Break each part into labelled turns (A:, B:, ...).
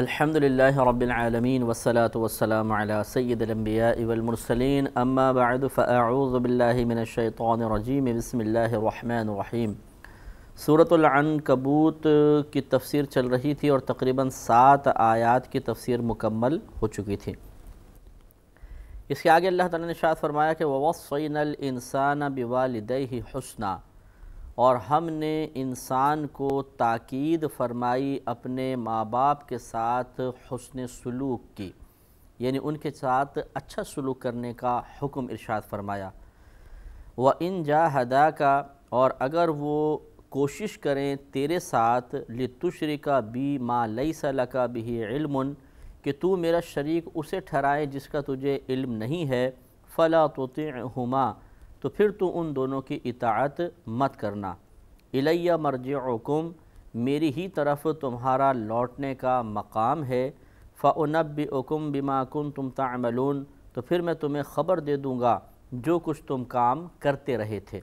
A: الحمدللہ رب العالمین والصلاة والسلام علی سید الانبیاء والمرسلین اما بعد فاعوذ باللہ من الشیطان الرجیم بسم اللہ الرحمن الرحیم۔ سورۃ العنکبوت کی تفسیر چل رہی تھی اور تقریباً 7 آیات کی تفسیر مکمل ہو چکی تھی۔ اس کے آگے اللہ تعالیٰ نے ارشاد فرمایا کہ وَوَصَّيْنَا الْإِنسَانَ بِوَالِدَيْهِ حُسْنًا، اور ہم نے انسان کو تاکید فرمائی اپنے ماں باپ کے ساتھ حسن سلوک کی، یعنی ان کے ساتھ اچھا سلوک کرنے کا حکم ارشاد فرمایا۔ وَإِن جَاهَدَاكَ، اور اگر وہ کوشش کریں تیرے ساتھ لِتُشْرِكَ بِي مَا لَيْسَ لَكَ بِهِ عِلْمٌ، کہ تو میرا شریک اسے ٹھہرائے جس کا تجھے علم نہیں ہے، فَلَا تُطِعْهُمَا، تو پھر تو ان دونوں کی اطاعت مت کرنا۔ الیہ مرجعکم، میری ہی طرف تمہارا لوٹنے کا مقام ہے۔ فأنبئکم بما کنتم تعملون، تو پھر میں تمہیں خبر دے دوں گا جو کچھ تم کام کرتے رہے تھے۔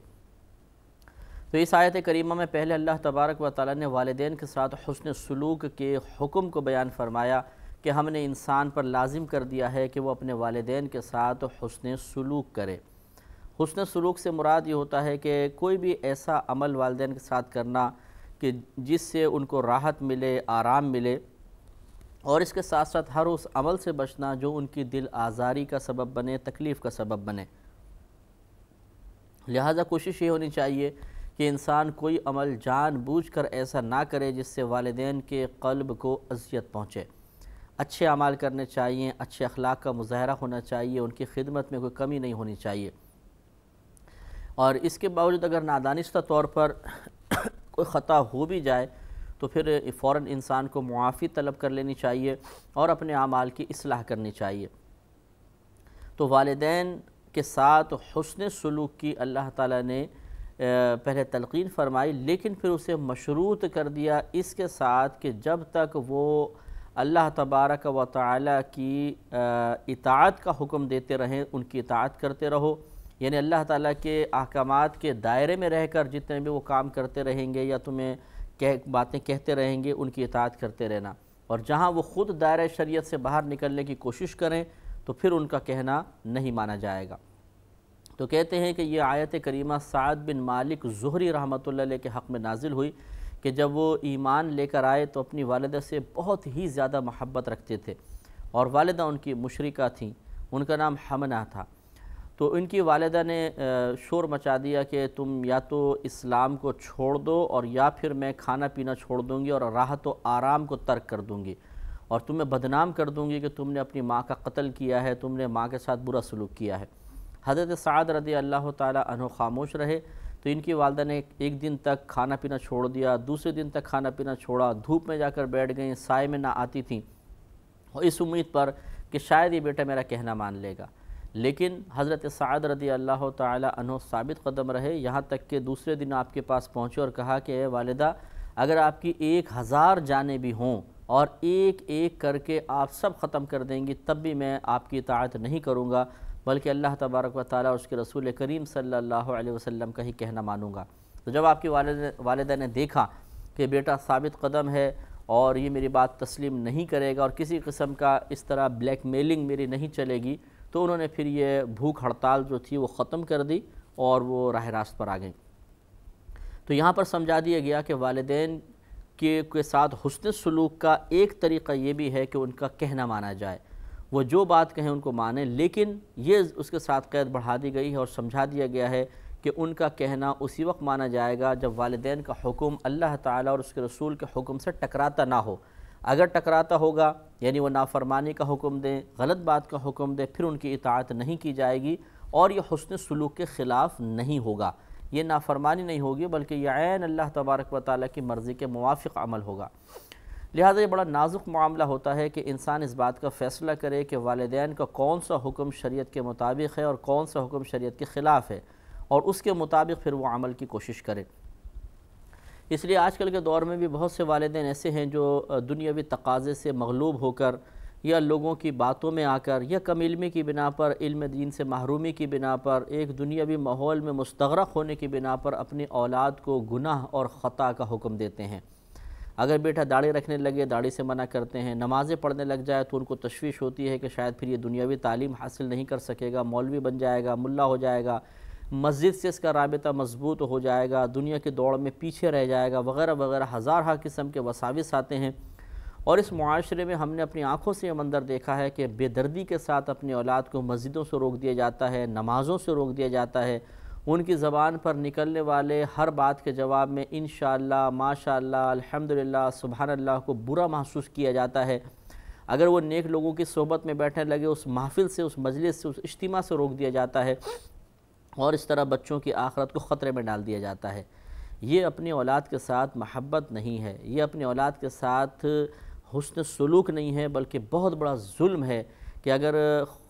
A: تو اس آیت کریمہ میں پہلے اللہ تبارک و تعالیٰ نے والدین کے ساتھ حسن سلوک کے حکم کو بیان فرمایا کہ ہم نے انسان پر لازم کر دیا ہے کہ وہ اپنے والدین کے ساتھ حسن سلوک کرے۔ حسن سلوک سے مراد یہ ہوتا ہے کہ کوئی بھی ایسا عمل والدین کے ساتھ کرنا کہ جس سے ان کو راحت ملے، آرام ملے، اور اس کے ساتھ ساتھ ہر اس عمل سے بچنا جو ان کی دل آزاری کا سبب بنے، تکلیف کا سبب بنے۔ لہٰذا کوشش یہ ہونی چاہیے کہ انسان کوئی عمل جان بوجھ کر ایسا نہ کرے جس سے والدین کے قلب کو اذیت پہنچے۔ اچھے اعمال کرنے چاہیے، اچھے اخلاق کا مظاہرہ ہونا چاہیے، ان کی خدمت میں کوئی کمی نہیں ہونی چاہیے، اور اس کے باوجود اگر نادانستہ طور پر کوئی خطا ہو بھی جائے تو پھر فوراً انسان کو معافی طلب کر لینی چاہیے اور اپنے اعمال کی اصلاح کرنی چاہیے۔ تو والدین کے ساتھ حسن سلوک کی اللہ تعالیٰ نے پہلے تلقین فرمائی، لیکن پھر اسے مشروط کر دیا اس کے ساتھ کہ جب تک وہ اللہ تبارک و تعالیٰ کی اطاعت کا حکم دیتے رہیں، ان کی اطاعت کرتے رہو، یعنی اللہ تعالیٰ کے احکامات کے دائرے میں رہ کر جتنے بھی وہ کام کرتے رہیں گے یا تمہیں باتیں کہتے رہیں گے ان کی اطاعت کرتے رہنا، اور جہاں وہ خود دائرہ شریعت سے باہر نکلنے کی کوشش کریں تو پھر ان کا کہنا نہیں مانا جائے گا۔ تو کہتے ہیں کہ یہ آیت کریمہ سعد بن مالک زہری رحمۃ اللہ علیہ کے حق میں نازل ہوئی کہ جب وہ ایمان لے کر آئے تو اپنی والدہ سے بہت ہی زیادہ محبت رکھتے تھے، اور والدہ ان کی مشرکہ تھیں، ان کا نام حمنہ تھا۔ تو ان کی والدہ نے شور مچا دیا کہ تم یا تو اسلام کو چھوڑ دو اور یا پھر میں کھانا پینا چھوڑ دوں گی اور راحت و آرام کو ترک کر دوں گی، اور تمہیں بدنام کر دوں گی کہ تم نے اپنی ماں کا قتل کیا ہے، تم نے ماں کے ساتھ برا سلوک کیا ہے۔ حضرت سعد رضی اللہ تعالی عنہ خاموش رہے، تو ان کی والدہ نے ایک دن تک کھانا پینا چھوڑ دیا، دوسرے دن تک کھانا پینا چھوڑا، دھوپ میں جا کر بیٹھ گئیں، سائے میں نہ آتی تھیں، اور اس امید پر کہ شاید یہ بیٹا میرا کہنا مان لے گا۔ لیکن حضرت سعد رضی اللہ تعالی عنہ ثابت قدم رہے، یہاں تک کہ دوسرے دن آپ کے پاس پہنچے اور کہا کہ اے والدہ، اگر آپ کی 1000 جانیں بھی ہوں اور ایک ایک کر کے آپ سب ختم کر دیں گی تب بھی میں آپ کی اطاعت نہیں کروں گا، بلکہ اللہ تبارک و تعالیٰ اور اس کے رسول کریم صلی اللہ علیہ وسلم کا ہی کہنا مانوں گا۔ تو جب آپ کی والدہ نے دیکھا کہ بیٹا ثابت قدم ہے اور یہ میری بات تسلیم نہیں کرے گا اور کسی قسم کا اس طرح بلیک میلنگ میری نہیں چلے گی، تو انہوں نے پھر یہ بھوک ہڑتال جو تھی وہ ختم کر دی اور وہ راہ راست پر آ گئیں۔ تو یہاں پر سمجھا دیا گیا کہ والدین کے ساتھ حسن سلوک کا ایک طریقہ یہ بھی ہے کہ ان کا کہنا مانا جائے، وہ جو بات کہیں ان کو مانیں، لیکن یہ اس کے ساتھ قید بڑھا دی گئی ہے اور سمجھا دیا گیا ہے کہ ان کا کہنا اسی وقت مانا جائے گا جب والدین کا حکم اللہ تعالیٰ اور اس کے رسول کے حکم سے ٹکراتا نہ ہو۔ اگر ٹکراتا ہوگا یعنی وہ نافرمانی کا حکم دیں، غلط بات کا حکم دیں، پھر ان کی اطاعت نہیں کی جائے گی، اور یہ حسن سلوک کے خلاف نہیں ہوگا، یہ نافرمانی نہیں ہوگی بلکہ یہ عین اللہ تبارک و تعالیٰ کی مرضی کے موافق عمل ہوگا۔ لہٰذا یہ بڑا نازک معاملہ ہوتا ہے کہ انسان اس بات کا فیصلہ کرے کہ والدین کا کون سا حکم شریعت کے مطابق ہے اور کون سا حکم شریعت کے خلاف ہے، اور اس کے مطابق پھر وہ عمل کی کوشش کرے۔ اس لیے آج کل کے دور میں بھی بہت سے والدین ایسے ہیں جو دنیاوی تقاضے سے مغلوب ہو کر یا لوگوں کی باتوں میں آ کر یا کم علمی کی بنا پر، علم دین سے محرومی کی بنا پر، ایک دنیاوی ماحول میں مستغرق ہونے کی بنا پر اپنی اولاد کو گناہ اور خطا کا حکم دیتے ہیں۔ اگر بیٹا داڑھی رکھنے لگے داڑھی سے منع کرتے ہیں، نمازیں پڑھنے لگ جائے تو ان کو تشویش ہوتی ہے کہ شاید پھر یہ دنیاوی تعلیم حاصل نہیں کر سکے گا، مولوی بن جائے گا، ملا ہو جائے گا، مسجد سے اس کا رابطہ مضبوط ہو جائے گا، دنیا کی دوڑ میں پیچھے رہ جائے گا، وغیرہ وغیرہ ہزارہ قسم کے وساوس آتے ہیں۔ اور اس معاشرے میں ہم نے اپنی آنکھوں سے یہ منظر دیکھا ہے کہ بے دردی کے ساتھ اپنی اولاد کو مسجدوں سے روک دیا جاتا ہے، نمازوں سے روک دیا جاتا ہے، ان کی زبان پر نکلنے والے ہر بات کے جواب میں انشاءاللہ، ماشاءاللہ، الحمدللہ، سبحان اللہ کو برا محسوس کیا جاتا ہے۔ اگر وہ نیک لوگوں کی صحبت میں بیٹھنے لگے اس محفل سے، اس مجلس سے، اس اجتماع سے روک دیا جاتا ہے، اور اس طرح بچوں کی آخرت کو خطرے میں ڈال دیا جاتا ہے۔ یہ اپنی اولاد کے ساتھ محبت نہیں ہے، یہ اپنی اولاد کے ساتھ حسن سلوک نہیں ہے، بلکہ بہت بڑا ظلم ہے کہ اگر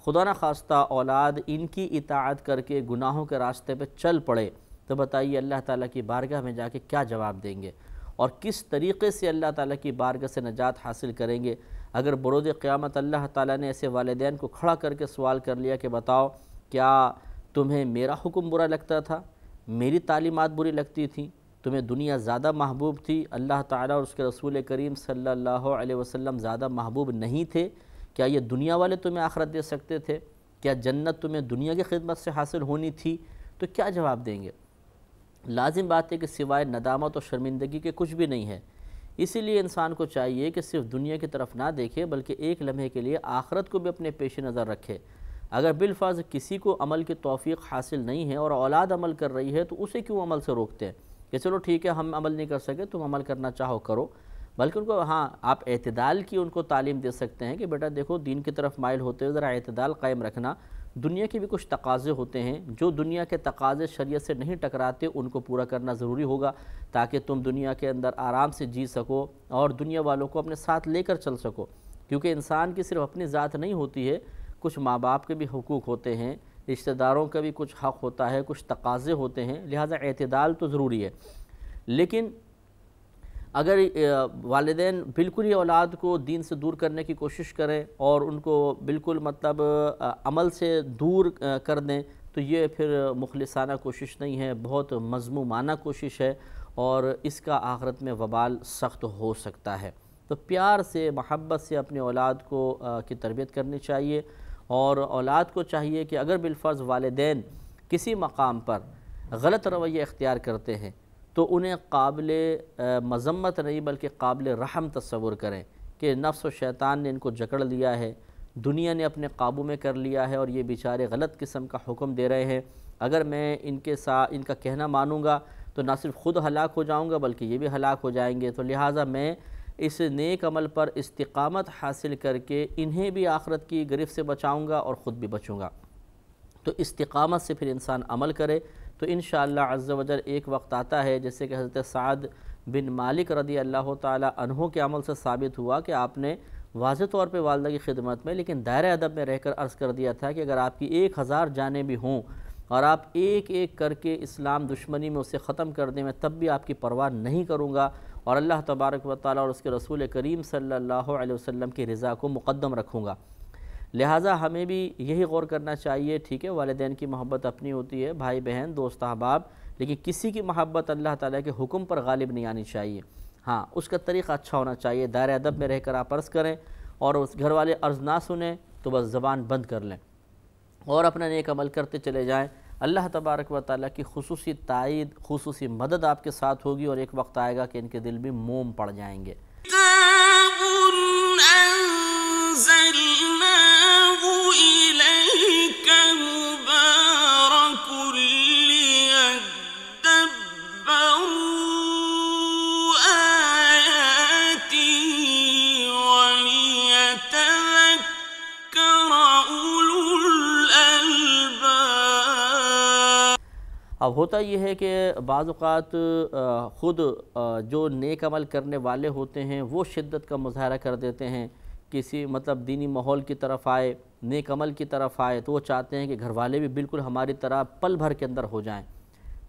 A: خدا نخواستہ اولاد ان کی اطاعت کر کے گناہوں کے راستے پہ چل پڑے تو بتائیے اللہ تعالیٰ کی بارگاہ میں جا کے کیا جواب دیں گے، اور کس طریقے سے اللہ تعالیٰ کی بارگاہ سے نجات حاصل کریں گے۔ اگر بروز قیامت اللہ تعالیٰ نے ایسے والدین کو کھڑا کر کے سوال کر لیا کہ بتاؤ کیا تمہیں میرا حکم برا لگتا تھا، میری تعلیمات بری لگتی تھیں، تمہیں دنیا زیادہ محبوب تھی، اللہ تعالیٰ اور اس کے رسول کریم صلی اللہ علیہ وسلم زیادہ محبوب نہیں تھے، کیا یہ دنیا والے تمہیں آخرت دے سکتے تھے، کیا جنت تمہیں دنیا کی خدمت سے حاصل ہونی تھی، تو کیا جواب دیں گے؟ لازم بات ہے کہ سوائے ندامت اور شرمندگی کے کچھ بھی نہیں ہے۔ اسی لیے انسان کو چاہیے کہ صرف دنیا کی طرف نہ دیکھے بلکہ ایک لمحے کے لیے آخرت کو بھی اپنے پیش نظر رکھے۔ اگر بالفرض کسی کو عمل کی توفیق حاصل نہیں ہے اور اولاد عمل کر رہی ہے تو اسے کیوں عمل سے روکتے ہیں کہ چلو ٹھیک ہے ہم عمل نہیں کر سکے، تم عمل کرنا چاہو کرو، بلکہ ان کو آپ اعتدال کی ان کو تعلیم دے سکتے ہیں کہ بیٹا دیکھو دین کی طرف مائل ہوتے ہوئے ذرا اعتدال قائم رکھنا، دنیا کے بھی کچھ تقاضے ہوتے ہیں، جو دنیا کے تقاضے شریعت سے نہیں ٹکراتے ان کو پورا کرنا ضروری ہوگا تاکہ تم دنیا کے اندر آرام سے جی سکو اور دنیا والوں کو اپنے ساتھ لے کر چل سکو، کیونکہ انسان کی صرف اپنی ذات نہیں ہوتی ہے، کچھ ماں باپ کے بھی حقوق ہوتے ہیں، رشتہ داروں کا بھی کچھ حق ہوتا ہے، کچھ تقاضے ہوتے ہیں، لہٰذا اعتدال تو ضروری ہے۔ لیکن اگر والدین بالکل ہی اولاد کو دین سے دور کرنے کی کوشش کریں اور ان کو بالکل عمل سے دور کر دیں تو یہ پھر مخلصانہ کوشش نہیں ہے، بہت مذمومانہ کوشش ہے، اور اس کا آخرت میں وبال سخت ہو سکتا ہے۔ تو پیار سے، محبت سے اپنے اولاد کو کی تربیت کرنی چاہیے، اور اولاد کو چاہیے کہ اگر بالفرض والدین کسی مقام پر غلط رویہ اختیار کرتے ہیں تو انہیں قابل مذمت نہیں بلکہ قابل رحم تصور کریں کہ نفس و شیطان نے ان کو جکڑ لیا ہے، دنیا نے اپنے قابو میں کر لیا ہے اور یہ بیچارے غلط قسم کا حکم دے رہے ہیں، اگر میں ان کا کہنا مانوں گا تو نہ صرف خود ہلاک ہو جاؤں گا بلکہ یہ بھی ہلاک ہو جائیں گے، تو لہٰذا میں اس نیک عمل پر استقامت حاصل کر کے انہیں بھی آخرت کی گرفت سے بچاؤں گا اور خود بھی بچوں گا۔ تو استقامت سے پھر انسان عمل کرے تو انشاءاللہ عز و جل ایک وقت آتا ہے جیسے کہ حضرت سعد بن مالک رضی اللہ تعالی عنہ کے عمل سے ثابت ہوا کہ آپ نے واضح طور پہ والدہ کی خدمت میں لیکن دائرہ ادب میں رہ کر عرض کر دیا تھا کہ اگر آپ کی 1000 جانیں بھی ہوں اور آپ ایک ایک کر کے اسلام دشمنی میں اسے ختم کر دیں میں تب بھی آپ کی پرواہ نہیں کروں گا اور اللہ تبارک و تعالی اور اس کے رسول کریم صلی اللہ علیہ وسلم کی رضا کو مقدم رکھوں گا۔ لہٰذا ہمیں بھی یہی غور کرنا چاہیے، ٹھیک ہے والدین کی محبت اپنی ہوتی ہے، بھائی بہن، دوست احباب، لیکن کسی کی محبت اللہ تعالیٰ کے حکم پر غالب نہیں آنی چاہیے۔ ہاں اس کا طریقہ اچھا ہونا چاہیے، دائرہ ادب میں رہ کر آپ عرض کریں اور اس گھر والے عرض نہ سنیں تو بس زبان بند کر لیں اور اپنا نیک عمل کرتے چلے جائیں۔ اللہ تبارک و تعالیٰ کی خصوصی تائید، خصوصی مدد آپ کے ساتھ ہوگی اور ایک وقت آئے گا کہ ان کے دل بھی موم پڑ جائیں گے۔ اب ہوتا یہ ہے کہ بعض اوقات خود جو نیک عمل کرنے والے ہوتے ہیں وہ شدت کا مظاہرہ کر دیتے ہیں، کسی دینی ماحول کی طرف آئے، نیک عمل کی طرف آئے تو وہ چاہتے ہیں کہ گھر والے بھی بالکل ہماری طرح پل بھر کے اندر ہو جائیں۔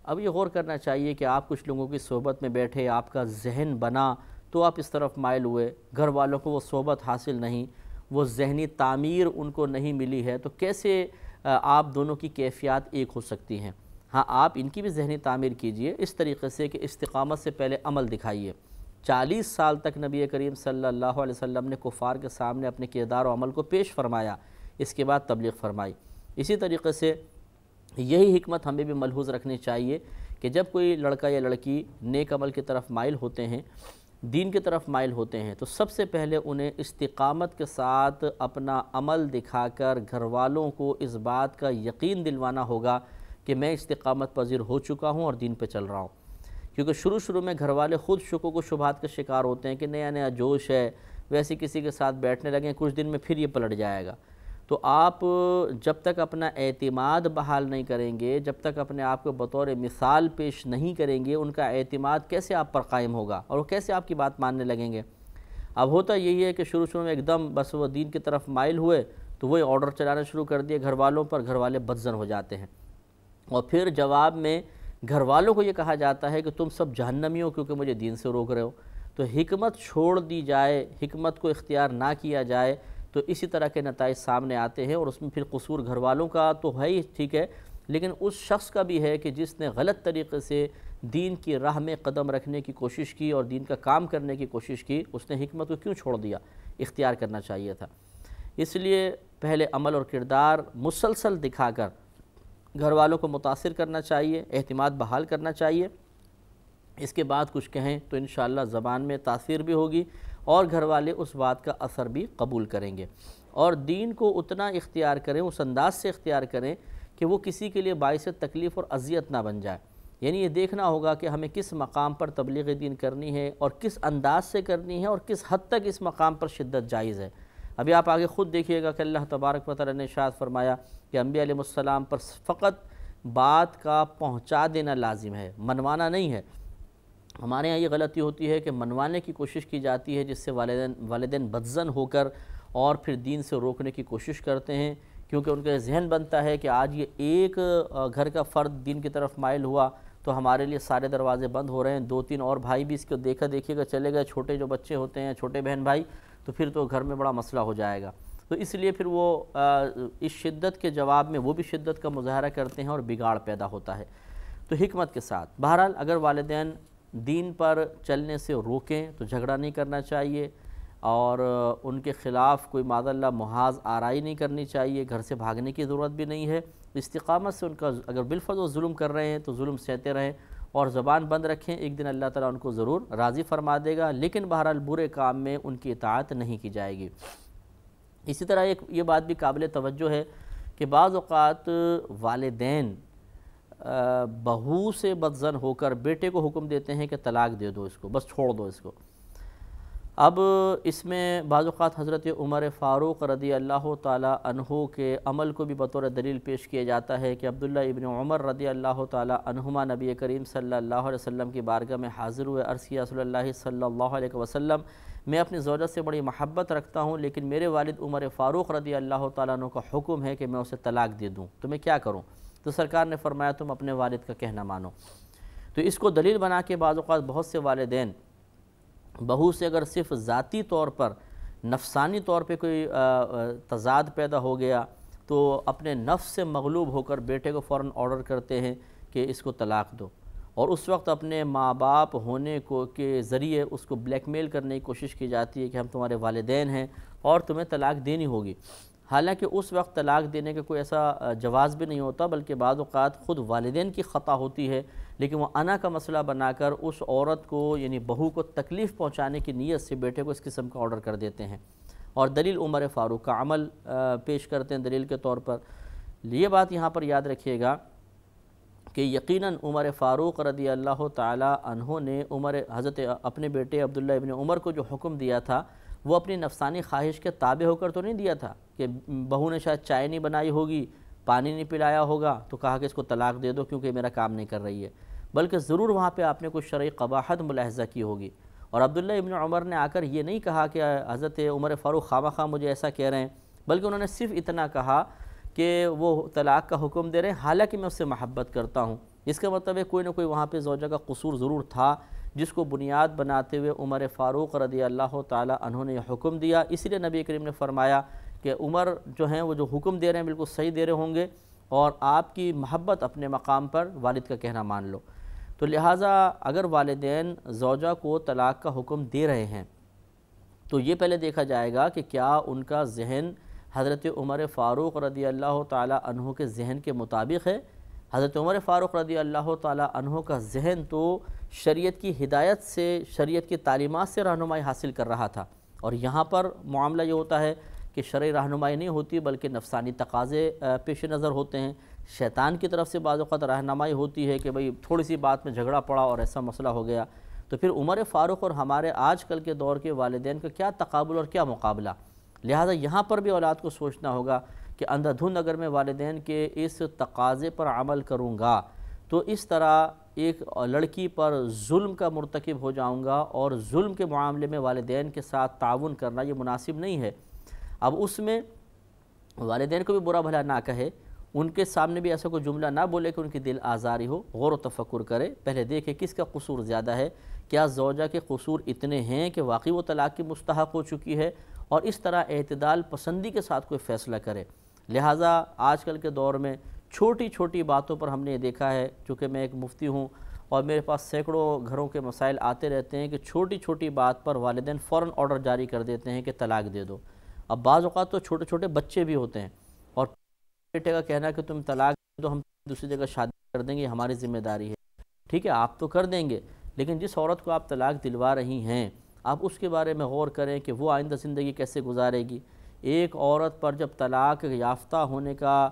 A: اب یہ غور کرنا چاہیے کہ آپ کچھ لوگوں کی صحبت میں بیٹھے، آپ کا ذہن بنا تو آپ اس طرف مائل ہوئے، گھر والوں کو وہ صحبت حاصل نہیں، وہ ذہنی تعمیر ان کو نہیں ملی ہے، تو کیسے آپ دونوں کی کیفیات ایک ہو سکتی ہیں؟ ہاں آپ ان کی بھی ذہنی تعمیر کیجئے اس طریقے سے کہ استقامت سے پہلے عمل دکھائیے، 40 سال تک نبی کریم صلی اللہ علیہ وسلم نے کفار کے سامنے اپنے کردار و عمل کو پیش فرمایا، اس کے بعد تبلیغ فرمائی۔ اسی طریقے سے یہی حکمت ہمیں بھی ملحوظ رکھنی چاہیے کہ جب کوئی لڑکا یا لڑکی نیک عمل کی طرف مائل ہوتے ہیں، دین کی طرف مائل ہوتے ہیں، تو سب سے پہلے انہیں استقامت کے ساتھ اپنا عمل دکھا کر گھر والوں کو اس بات کا یقین دلوانا ہوگا کہ میں استقامت پذیر ہو چکا ہوں اور دین پہ چل رہا ہوں۔ کیونکہ شروع میں گھر والے خود شکوک و شبہات کا شکار ہوتے ہیں کہ نیا نیا جوش ہے، ویسے کسی کے ساتھ بیٹھنے لگیں، کچھ دن میں پھر یہ پلٹ جائے گا۔ تو آپ جب تک اپنا اعتماد بحال نہیں کریں گے، جب تک اپنے آپ کو بطور مثال پیش نہیں کریں گے، ان کا اعتماد کیسے آپ پر قائم ہوگا اور وہ کیسے آپ کی بات ماننے لگیں گے؟ اب ہوتا یہی ہے کہ شروع میں ایک دم بس وہ دین کی طرف مائل ہوئے تو وہی آرڈر چلانا شروع کر دیے گھر والوں پر، گھر والے بدظن ہو جاتے ہیں، اور پھر جواب میں گھر والوں کو یہ کہا جاتا ہے کہ تم سب جہنمی ہو کیونکہ مجھے دین سے روک رہے ہو۔ تو حکمت چھوڑ دی جائے، حکمت کو اختیار نہ کیا جائے تو اسی طرح کے نتائج سامنے آتے ہیں، اور اس میں پھر قصور گھر والوں کا تو ہے ہی، ٹھیک ہے، لیکن اس شخص کا بھی ہے کہ جس نے غلط طریقے سے دین کی راہ میں قدم رکھنے کی کوشش کی اور دین کا کام کرنے کی کوشش کی، اس نے حکمت کو کیوں چھوڑ دیا؟ اختیار کرنا چاہیے تھا۔ اس لیے پہلے عمل اور کردار مسلسل دکھا کر گھر والوں کو متاثر کرنا چاہیے، اعتماد بحال کرنا چاہیے۔ اس کے بعد کچھ کہیں تو انشاءاللہ زبان میں تاثیر بھی ہوگی اور گھر والے اس بات کا اثر بھی قبول کریں گے، اور دین کو اتنا اختیار کریں، اس انداز سے اختیار کریں کہ وہ کسی کے لیے باعث تکلیف اور اذیت نہ بن جائے۔ یعنی یہ دیکھنا ہوگا کہ ہمیں کس مقام پر تبلیغ دین کرنی ہے اور کس انداز سے کرنی ہے اور کس حد تک اس مقام پر شدت جائز ہے۔ ابھی آپ آگے خود دیکھیے گا کہ اللہ تبارک و تعالی نے ارشاد فرمایا کہ انبیاء علیہ السلام پر فقط بات کا پہنچا دینا لازم ہے، منوانا نہیں ہے۔ ہمارے یہاں یہ غلطی ہوتی ہے کہ منوانے کی کوشش کی جاتی ہے، جس سے والدین بدظن ہو کر اور پھر دین سے روکنے کی کوشش کرتے ہیں، کیونکہ ان کا ذہن بنتا ہے کہ آج یہ ایک گھر کا فرد دین کی طرف مائل ہوا تو ہمارے لیے سارے دروازے بند ہو رہے ہیں، 2-3 اور بھائی بھی اس کو دیکھیے گا چلے گئے، چھوٹے جو بچے ہوتے ہیں، چھوٹے بہن بھائی، تو پھر تو گھر میں بڑا مسئلہ ہو جائے گا۔ تو اس لیے پھر وہ اس شدت کے جواب میں وہ بھی شدت کا مظاہرہ کرتے ہیں اور بگاڑ پیدا ہوتا ہے۔ تو حکمت کے ساتھ بہرحال اگر والدین دین پر چلنے سے روکیں تو جھگڑا نہیں کرنا چاہیے، اور ان کے خلاف کوئی معاذ اللہ محاذ آرائی نہیں کرنی چاہیے، گھر سے بھاگنے کی ضرورت بھی نہیں ہے۔ استقامت سے ان کا اگر بالفرض وہ ظلم کر رہے ہیں تو ظلم سہتے رہیں اور زبان بند رکھیں، ایک دن اللہ تعالیٰ ان کو ضرور راضی فرما دے گا، لیکن بہرحال برے کام میں ان کی اطاعت نہیں کی جائے گی۔ اسی طرح یہ بات بھی قابل توجہ ہے کہ بعض اوقات والدین بہو سے بدظن ہو کر بیٹے کو حکم دیتے ہیں کہ طلاق دے دو اس کو، بس چھوڑ دو اس کو۔ اب اس میں بعض اوقات حضرت عمر فاروق رضی اللہ تعالی عنہ کے عمل کو بھی بطور دلیل پیش کیا جاتا ہے کہ عبداللہ ابن عمر رضی اللہ تعالی عنہما نبی کریم صلی اللہ علیہ وسلم کی بارگاہ میں حاضر ہوئے، عرض کیا رسول اللہ صلی اللہ علیہ وسلم، میں اپنی زوجہ سے بڑی محبت رکھتا ہوں، لیکن میرے والد عمر فاروق رضی اللہ تعالیٰ عنہ کا حکم ہے کہ میں اسے طلاق دے دوں، تو میں کیا کروں؟ تو سرکار نے فرمایا تم اپنے والد کا کہنا مانو۔ تو اس کو دلیل بنا کے بعض اوقات بہت سے والدین بہو سے اگر صرف ذاتی طور پر نفسانی طور پہ کوئی تضاد پیدا ہو گیا تو اپنے نفس سے مغلوب ہو کر بیٹے کو فوراً آرڈر کرتے ہیں کہ اس کو طلاق دو، اور اس وقت اپنے ماں باپ ہونے کے ذریعے اس کو بلیک میل کرنے کی کوشش کی جاتی ہے کہ ہم تمہارے والدین ہیں اور تمہیں طلاق دینی ہوگی۔ حالانکہ اس وقت طلاق دینے کا کوئی ایسا جواز بھی نہیں ہوتا، بلکہ بعض اوقات خود والدین کی خطا ہوتی ہے، لیکن وہ انا کا مسئلہ بنا کر اس عورت کو یعنی بہو کو تکلیف پہنچانے کی نیت سے بیٹے کو اس قسم کا آرڈر کر دیتے ہیں، اور دلیل عمر فاروق کا عمل پیش کرتے ہیں دلیل کے طور پر۔ یہ بات یہاں پر یاد رکھیے گا کہ یقیناً عمر فاروق رضی اللہ تعالی عنہ نے حضرت اپنے بیٹے عبداللہ ابن عمر کو جو حکم دیا تھا وہ اپنی نفسانی خواہش کے تابع ہو کر تو نہیں دیا تھا کہ بہو نے شاید چائے نہیں بنائی ہوگی، پانی نہیں پلایا ہوگا تو کہا کہ اس کو طلاق دے دو کیونکہ میرا کام نہیں کر رہی ہے، بلکہ ضرور وہاں پہ آپ نے کوئی شرعی قباحت ملاحظہ کی ہوگی۔ اور عبداللہ ابن عمر نے آ کر یہ نہیں کہا کہ حضرت عمر فاروق خواہ مجھے ایسا کہہ رہے ہیں، بلکہ انہوں نے صرف اتنا کہا کہ وہ طلاق کا حکم دے رہے ہیں حالانکہ میں اس سے محبت کرتا ہوں۔ اس کا مطلب ہے کوئی نہ کوئی وہاں پہ زوجہ کا قصور ضرور تھا، جس کو بنیاد بناتے ہوئے عمر فاروق رضی اللہ تعالی عنہ نے یہ حکم دیا۔ اسی لیے نبی کریم نے فرمایا کہ عمر جو ہیں وہ جو حکم دے رہے ہیں بالکل صحیح دے رہے ہوں گے، اور آپ کی محبت اپنے مقام پر والد کا کہنا مان لو۔ تو لہٰذا اگر والدین زوجہ کو طلاق کا حکم دے رہے ہیں تو یہ پہلے دیکھا جائے گا کہ کیا ان کا ذہن حضرت عمر فاروق رضی اللہ تعالی عنہ کے ذہن کے مطابق ہے۔ حضرت عمر فاروق رضی اللہ تعالی عنہ کا ذہن تو شریعت کی ہدایت سے، شریعت کی تعلیمات سے رہنمائی حاصل کر رہا تھا، اور یہاں پر معاملہ یہ ہوتا ہے کہ شرعی رہنمائی نہیں ہوتی بلکہ نفسانی تقاضے پیش نظر ہوتے ہیں، شیطان کی طرف سے بعض اوقات رہنمائی ہوتی ہے کہ بھئی تھوڑی سی بات میں جھگڑا پڑا اور ایسا مسئلہ ہو گیا۔ تو پھر عمر فاروق اور ہمارے آج کل کے دور کے والدین کا کیا تقابل اور کیا مقابلہ؟ لہٰذا یہاں پر بھی اولاد کو سوچنا ہوگا کہ اندھا دھند اگر میں والدین کے اس تقاضے پر عمل کروں گا تو اس طرح ایک لڑکی پر ظلم کا مرتکب ہو جاؤں گا، اور ظلم کے معاملے میں والدین کے ساتھ تعاون کرنا یہ مناسب نہیں ہے۔ اب اس میں والدین کو بھی برا بھلا نہ کہے، ان کے سامنے بھی ایسا کوئی جملہ نہ بولے کہ ان کی دل آزاری ہو، غور و تفکر کرے، پہلے دیکھے کس کا قصور زیادہ ہے، کیا زوجہ کے قصور اتنے ہیں کہ واقعی وہ طلاق کی مستحق ہو چکی ہے، اور اس طرح اعتدال پسندی کے ساتھ کوئی فیصلہ کرے۔ لہٰذا آج کل کے دور میں چھوٹی چھوٹی باتوں پر ہم نے یہ دیکھا ہے، چونکہ میں ایک مفتی ہوں اور میرے پاس سینکڑوں گھروں کے مسائل آتے رہتے ہیں کہ چھوٹی چھوٹی بات پر والدین فوراً آرڈر جاری کر دیتے ہیں کہ طلاق دے دو۔ اب بعض اوقات تو چھوٹے چھوٹے بچے بھی ہوتے ہیں، اور بیٹے کا کہنا ہے کہ تم طلاق دے دو، ہم دوسری جگہ شادی کر دیں گے، یہ ہماری ذمہ داری ہے۔ ٹھیک ہے، آپ تو کر دیں گے، لیکن جس عورت کو آپ طلاق دلوا رہی ہیں آپ اس کے بارے میں غور کریں کہ وہ آئندہ زندگی کیسے گزارے گی۔ ایک عورت پر جب طلاق یافتہ ہونے کا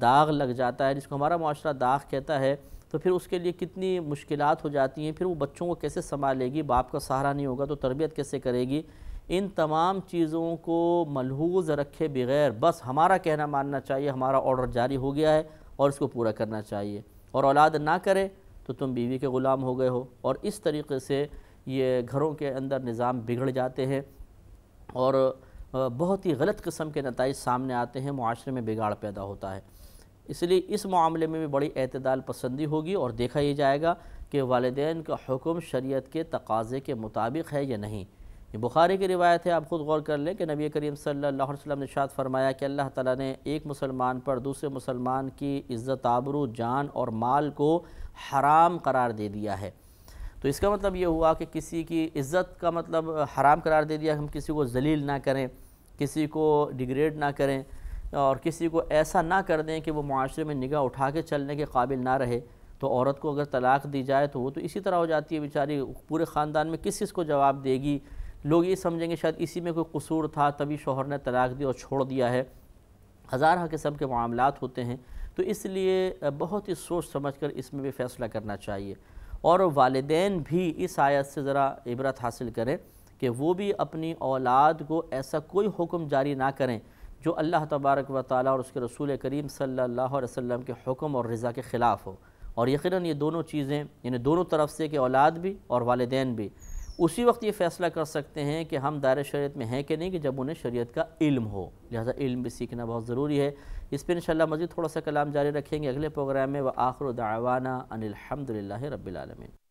A: داغ لگ جاتا ہے، جس کو ہمارا معاشرہ داغ کہتا ہے، تو پھر اس کے لیے کتنی مشکلات ہو جاتی ہیں، پھر وہ بچوں کو کیسے سنبھالے گی، باپ کا سہارا نہیں ہوگا تو تربیت کیسے کرے گی۔ ان تمام چیزوں کو ملحوظ رکھے بغیر بس ہمارا کہنا ماننا چاہیے، ہمارا آرڈر جاری ہو گیا ہے اور اس کو پورا کرنا چاہیے، اور اولاد نہ کرے تو تم بیوی کے غلام ہو گئے ہو، اور اس طریقے سے یہ گھروں کے اندر نظام بگڑ جاتے ہیں اور بہت ہی غلط قسم کے نتائج سامنے آتے ہیں، معاشرے میں بگاڑ پیدا ہوتا ہے۔ اس لیے اس معاملے میں بھی بڑی اعتدال پسندی ہوگی اور دیکھا یہ جائے گا کہ والدین کا حکم شریعت کے تقاضے کے مطابق ہے یا نہیں۔ یہ بخاری کی روایت ہے، آپ خود غور کر لیں کہ نبی کریم صلی اللہ علیہ وسلم نے ارشاد فرمایا کہ اللہ تعالیٰ نے ایک مسلمان پر دوسرے مسلمان کی عزت، آبرو، جان اور مال کو حرام قرار دے دیا ہے۔ تو اس کا مطلب یہ ہوا کہ کسی کی عزت کا مطلب حرام قرار دے دیا، ہم کسی کو ذلیل نہ کریں، کسی کو ڈیگریڈ نہ کریں، اور کسی کو ایسا نہ کر دیں کہ وہ معاشرے میں نگاہ اٹھا کے چلنے کے قابل نہ رہے۔ تو عورت کو اگر طلاق دی جائے تو وہ تو اسی طرح ہو جاتی ہے بیچاری، پورے خاندان میں کس کو جواب دے گی، لوگ یہ سمجھیں گے شاید اسی میں کوئی قصور تھا تبھی شوہر نے طلاق دی اور چھوڑ دیا ہے۔ ہزارہ قسم کے معاملات ہوتے ہیں، تو اس لیے بہت ہی سوچ سمجھ کر اس میں بھی فیصلہ کرنا چاہیے، اور والدین بھی اس آیت سے ذرا عبرت حاصل کریں کہ وہ بھی اپنی اولاد کو ایسا کوئی حکم جاری نہ کریں جو اللہ تبارک و تعالیٰ اور اس کے رسول کریم صلی اللہ علیہ وسلم کے حکم اور رضا کے خلاف ہو۔ اور یقیناً یہ دونوں چیزیں، یعنی دونوں طرف سے کہ اولاد بھی اور والدین بھی اسی وقت یہ فیصلہ کر سکتے ہیں کہ ہم دائرہ شریعت میں ہیں کہ نہیں، کہ جب انہیں شریعت کا علم ہو۔ لہذا علم بھی سیکھنا بہت ضروری ہے۔ اس پہ انشاءاللہ مزید تھوڑا سا کلام جاری رکھیں گے اگلے پروگرام میں۔ وآخر دعوانا ان الحمد للہ رب العالمین۔